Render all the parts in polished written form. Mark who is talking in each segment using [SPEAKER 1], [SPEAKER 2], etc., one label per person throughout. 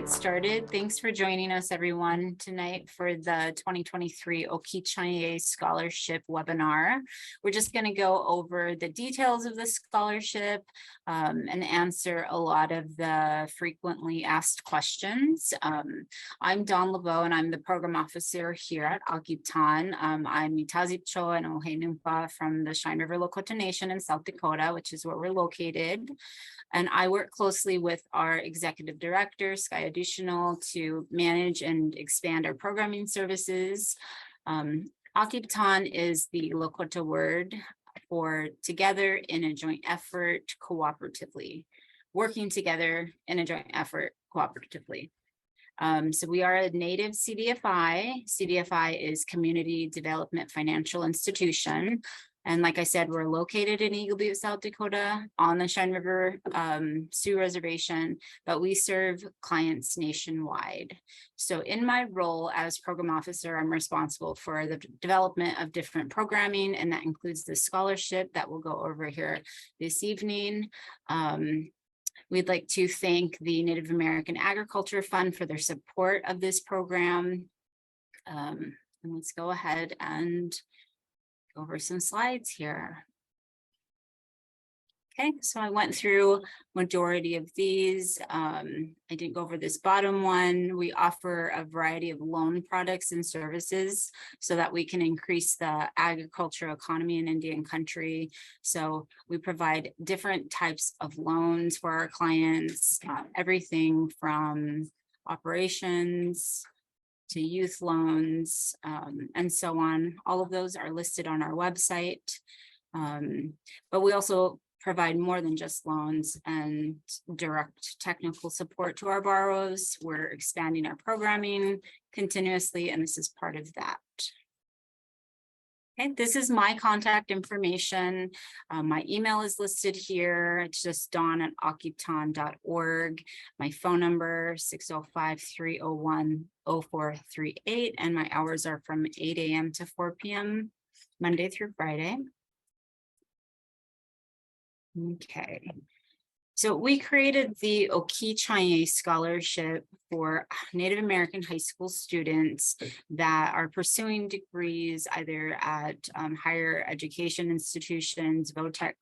[SPEAKER 1] get started. Thanks for joining us, everyone, tonight for the 2023 Okhichanye Scholarship webinar. We're just going to go over the details of the scholarship and answer a lot of the frequently asked questions. I'm Dawn LeBeau, and I'm the program officer here at Okhichanye. I'm Mitazipcho and Ohenumpa from the Cheyenne River Lakota Nation in South Dakota, which is where we're located. And I work closely with our executive director, Sky Additional, to manage and expand our programming services. Okhichanye is the Lakota word for together in a joint effort cooperatively, working together in a joint effort cooperatively. So we are a native CDFI. CDFI is Community Development Financial Institution. And like I said, we're located in Eagle Butte, South Dakota on the Cheyenne River Sioux Reservation, but we serve clients nationwide. So in my role as program officer, I'm responsible for the development of different programming, and that includes the scholarship that we'll go over here this evening. We'd like to thank the Native American Agriculture Fund for their support of this program. And let's go ahead and go over some slides here. Okay, so I went through majority of these. I didn't go over this bottom one. We offer a variety of loan products and services so that we can increase the agriculture economy in Indian country. So we provide different types of loans for our clients, everything from operations to youth loans, and so on. All of those are listed on our website. But we also provide more than just loans and direct technical support to our borrowers. We're expanding our programming continuously, and this is part of that. Okay, this is my contact information. My email is listed here. It's just dawn@okhichanye.org. My phone number, 605-301-0438. And my hours are from 8 a.m. to 4 p.m. Monday through Friday. Okay. So we created the Okhichanye Scholarship for Native American high school students that are pursuing degrees either at higher education institutions, VOTEC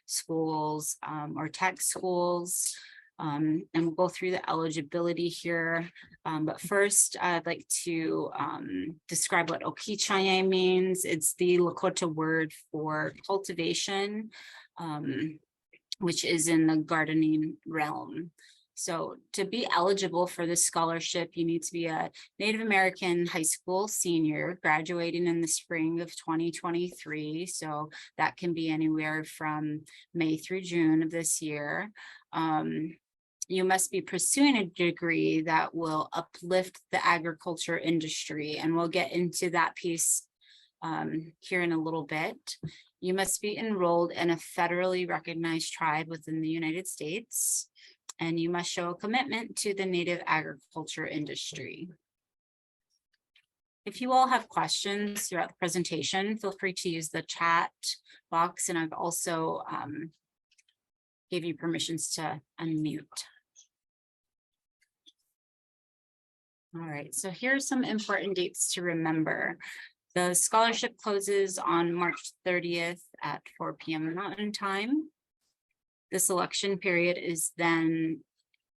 [SPEAKER 1] schools, or tech schools. And we'll go through the eligibility here. But first, I'd like to describe what Okhichanye means. It's the Lakota word for cultivation, which is in the gardening realm. So to be eligible for this scholarship, you need to be a Native American high school senior graduating in the spring of 2023. So that can be anywhere from May through June of this year. You must be pursuing a degree that will uplift the agriculture industry, and we'll get into that piece here in a little bit. You must be enrolled in a federally recognized tribe within the United States, and you must show a commitment to the native agriculture industry. If you all have questions throughout the presentation, feel free to use the chat box, and I've also gave you permissions to unmute. All right, so here are some important dates to remember. The scholarship closes on March 30th at 4 p.m. Mountain Time. The selection period is then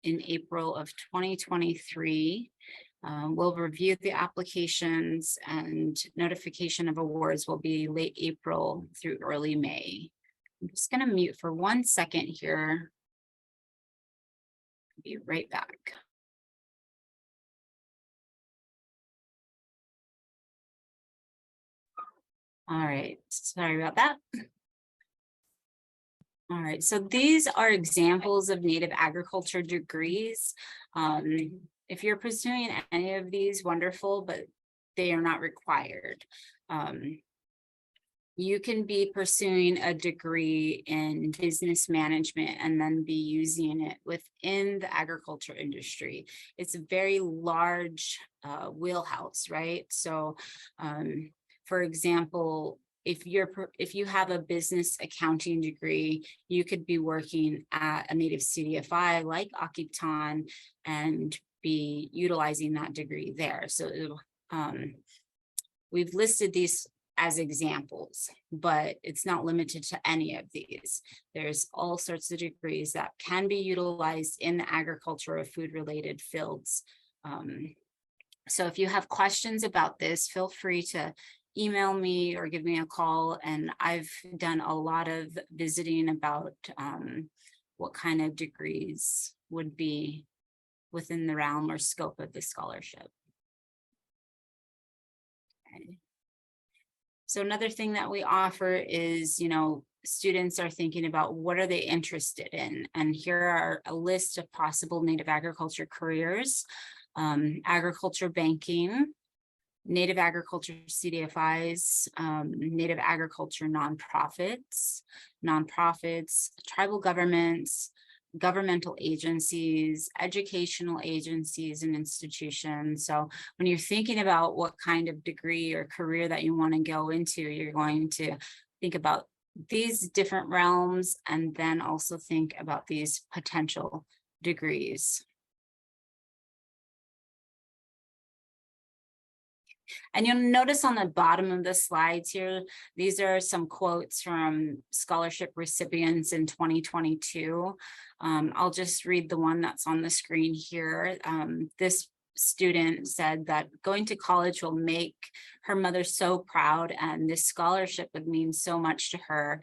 [SPEAKER 1] in April of 2023. We'll review the applications, and notification of awards will be late April through early May. I'm just going to mute for 1 second here. I'll be right back. All right, sorry about that. All right, so these are examples of native agriculture degrees. If you're pursuing any of these, wonderful, but they are not required. You can be pursuing a degree in business management and then be using it within the agriculture industry. It's a very large wheelhouse, right? So, for example, if you have a business accounting degree, you could be working at a native CDFI like Okhichanye and be utilizing that degree there. So we've listed these as examples, but it's not limited to any of these. There's all sorts of degrees that can be utilized in the agriculture or food related fields. So if you have questions about this, feel free to email me or give me a call. And I've done a lot of visiting about what kind of degrees would be within the realm or scope of the scholarship. Okay. So another thing that we offer is, students are thinking about what are they interested in. And here are a list of possible Native agriculture careers: agriculture banking, Native agriculture CDFIs, Native agriculture nonprofits, tribal governments, governmental agencies, educational agencies, and institutions. So when you're thinking about what kind of degree or career that you want to go into, you're going to think about these different realms and then also think about these potential degrees. And you'll notice on the bottom of the slides here, these are some quotes from scholarship recipients in 2022. I'll just read the one that's on the screen here. This student said that going to college will make her mother so proud, and this scholarship would mean so much to her.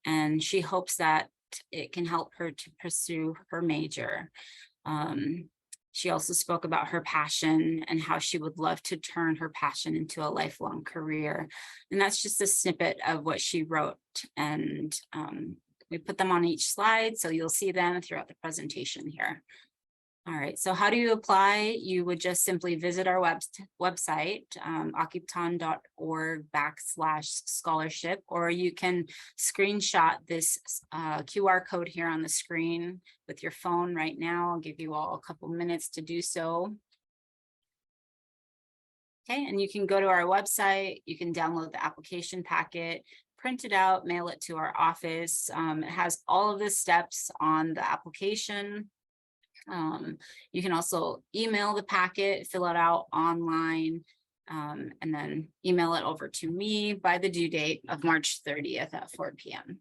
[SPEAKER 1] And she hopes that it can help her to pursue her major. She also spoke about her passion and how she would love to turn her passion into a lifelong career. And that's just a snippet of what she wrote. And we put them on each slide, so you'll see them throughout the presentation here. All right, so how do you apply? You would just simply visit our website, okhichanye.org/scholarship, or you can screenshot this QR code here on the screen with your phone right now. I'll give you all a couple minutes to do so. Okay, and you can go to our website, you can download the application packet, print it out, mail it to our office. It has all of the steps on the application. You can also email the packet, fill it out online, and then email it over to me by the due date of March 30th at 4 p.m.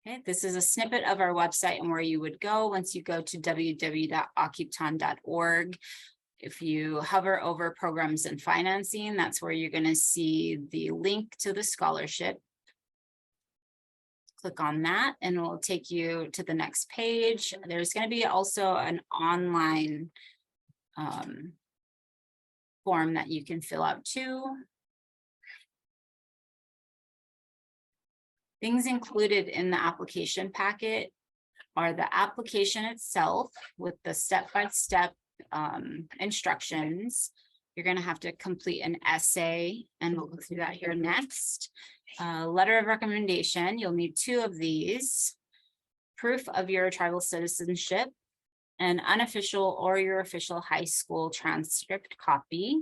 [SPEAKER 1] Okay, this is a snippet of our website and where you would go once you go to www.okhichanye.org. If you hover over programs and financing, that's where you're going to see the link to the scholarship. Click on that and it will take you to the next page. There's going to be also an online form that you can fill out too. Things included in the application packet are the application itself with the step-by-step instructions. You're going to have to complete an essay, and we'll go through that here next. Letter of recommendation, you'll need 2 of these. Proof of your tribal citizenship, an unofficial or your official high school transcript copy,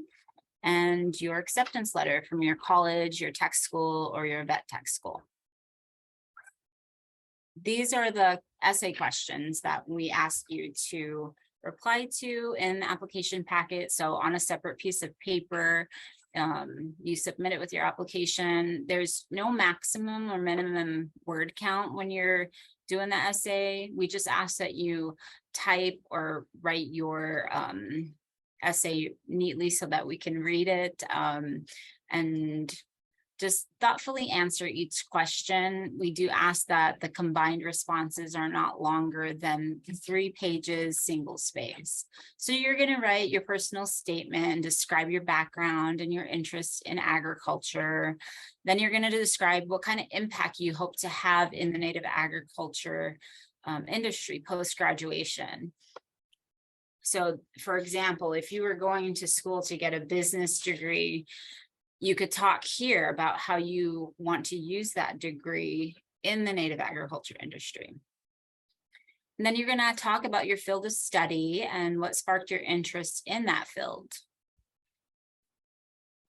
[SPEAKER 1] and your acceptance letter from your college, your tech school, or your vet tech school. These are the essay questions that we ask you to reply to in the application packet. So on a separate piece of paper, you submit it with your application. There's no maximum or minimum word count when you're doing the essay. We just ask that you type or write your essay neatly so that we can read it, and just thoughtfully answer each question. We do ask that the combined responses are not longer than 3 pages, single space. So you're going to write your personal statement and describe your background and your interest in agriculture. Then you're going to describe what kind of impact you hope to have in the Native agriculture industry post-graduation. So, for example, if you were going to school to get a business degree, you could talk here about how you want to use that degree in the Native agriculture industry. And then you're going to talk about your field of study and what sparked your interest in that field.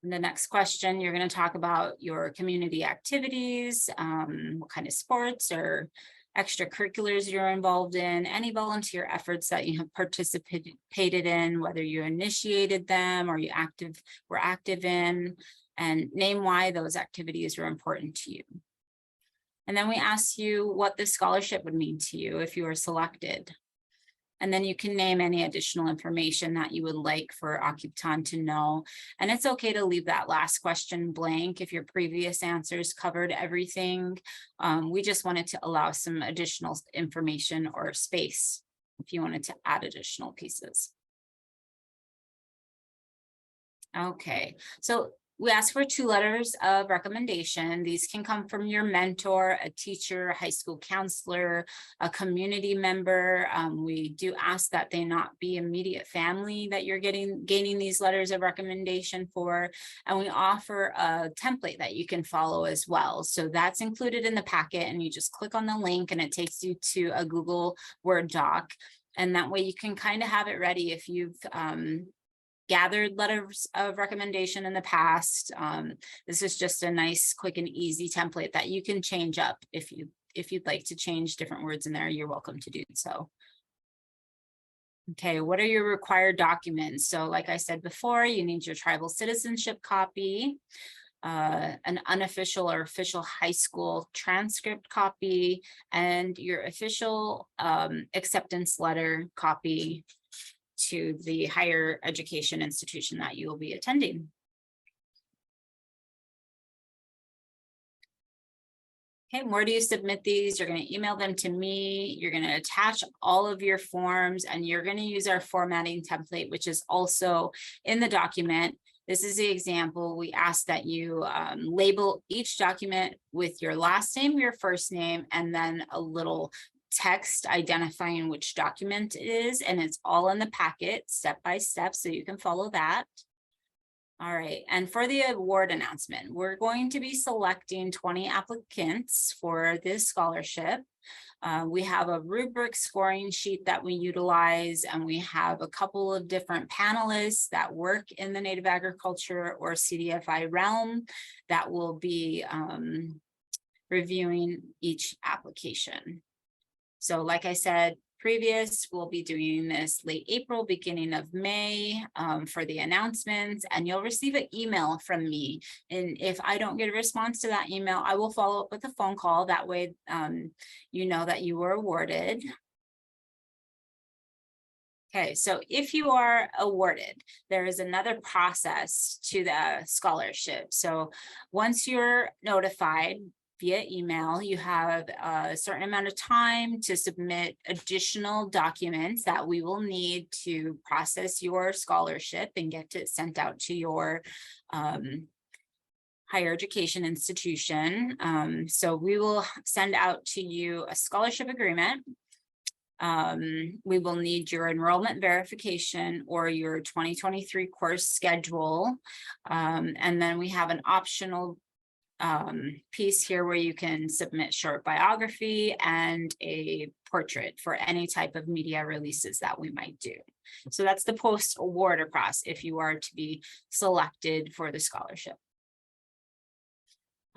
[SPEAKER 1] In the next question, you're going to talk about your community activities, what kind of sports or extracurriculars you're involved in, any volunteer efforts that you have participated in, whether you initiated them or you were active in, and name why those activities were important to you. And then we ask you what this scholarship would mean to you if you were selected. And then you can name any additional information that you would like for Okhichanye to know. And it's okay to leave that last question blank if your previous answers covered everything. We just wanted to allow some additional information or space if you wanted to add additional pieces. Okay, so we ask for 2 letters of recommendation. These can come from your mentor, a teacher, a high school counselor, a community member. We do ask that they not be immediate family that you're gaining these letters of recommendation for. And we offer a template that you can follow as well. So that's included in the packet, and you just click on the link and it takes you to a Google Word doc. And that way you can kind of have it ready if you've gathered letters of recommendation in the past. This is just a nice, quick and easy template that you can change up. If you'd like to change different words in there, you're welcome to do so. Okay, what are your required documents? So like I said before, you need your tribal citizenship copy, an unofficial or official high school transcript copy, and your official acceptance letter copy to the higher education institution that you will be attending. Okay, where do you submit these? You're going to email them to me. You're going to attach all of your forms, and you're going to use our formatting template, which is also in the document. This is the example. We ask that you label each document with your last name, your first name, and then a little text identifying which document it is, and it's all in the packet step by step, so you can follow that. All right, and for the award announcement, we're going to be selecting 20 applicants for this scholarship. We have a rubric scoring sheet that we utilize, and we have a couple of different panelists that work in the Native agriculture or CDFI realm that will be reviewing each application. So like I said, we'll be doing this late April, beginning of May for the announcements, and you'll receive an email from me. And if I don't get a response to that email, I will follow up with a phone call. That way, you know that you were awarded. Okay, so if you are awarded, there is another process to the scholarship. So once you're notified via email, you have a certain amount of time to submit additional documents that we will need to process your scholarship and get it sent out to your higher education institution. So we will send out to you a scholarship agreement. We will need your enrollment verification or your 2023 course schedule. And then we have an optional piece here where you can submit short biography and a portrait for any type of media releases that we might do. So that's the post-award process if you are to be selected for the scholarship.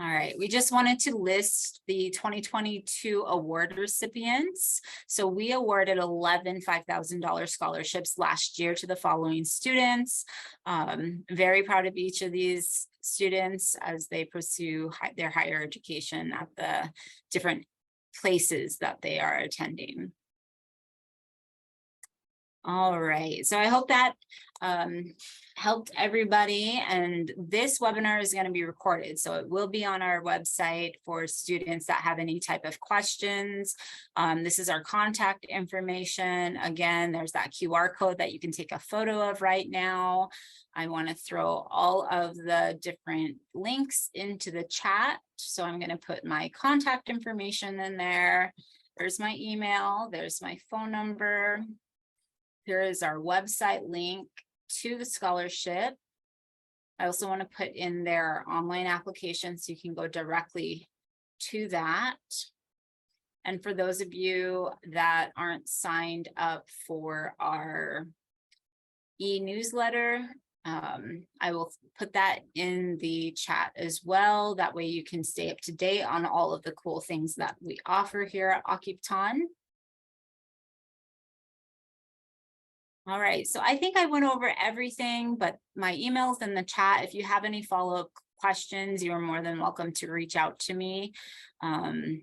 [SPEAKER 1] All right, we just wanted to list the 2022 award recipients. So we awarded 11 $5,000 scholarships last year to the following students. Very proud of each of these students as they pursue their higher education at the different places that they are attending. All right, so I hope that helped everybody, and this webinar is going to be recorded, so it will be on our website for students that have any type of questions. This is our contact information. Again, there's that QR code that you can take a photo of right now. I want to throw all of the different links into the chat, so I'm going to put my contact information in there. There's my email, there's my phone number. Here is our website link to the scholarship. I also want to put in their online application so you can go directly to that. And for those of you that aren't signed up for our e-newsletter, I will put that in the chat as well. That way you can stay up to date on all of the cool things that we offer here at Okhichanye. All right, so I think I went over everything, but my email's in the chat. If you have any follow-up questions, you are more than welcome to reach out to me. And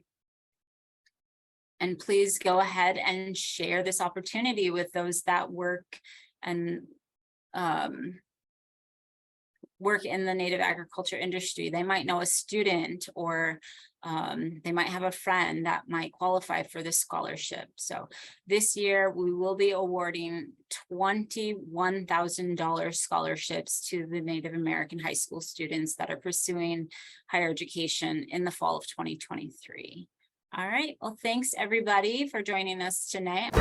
[SPEAKER 1] please go ahead and share this opportunity with those that work and work in the native agriculture industry. They might know a student, or they might have a friend that might qualify for this scholarship. So this year we will be awarding $21,000 scholarships to the Native American high school students that are pursuing higher education in the fall of 2023. All right, well, thanks everybody for joining us tonight.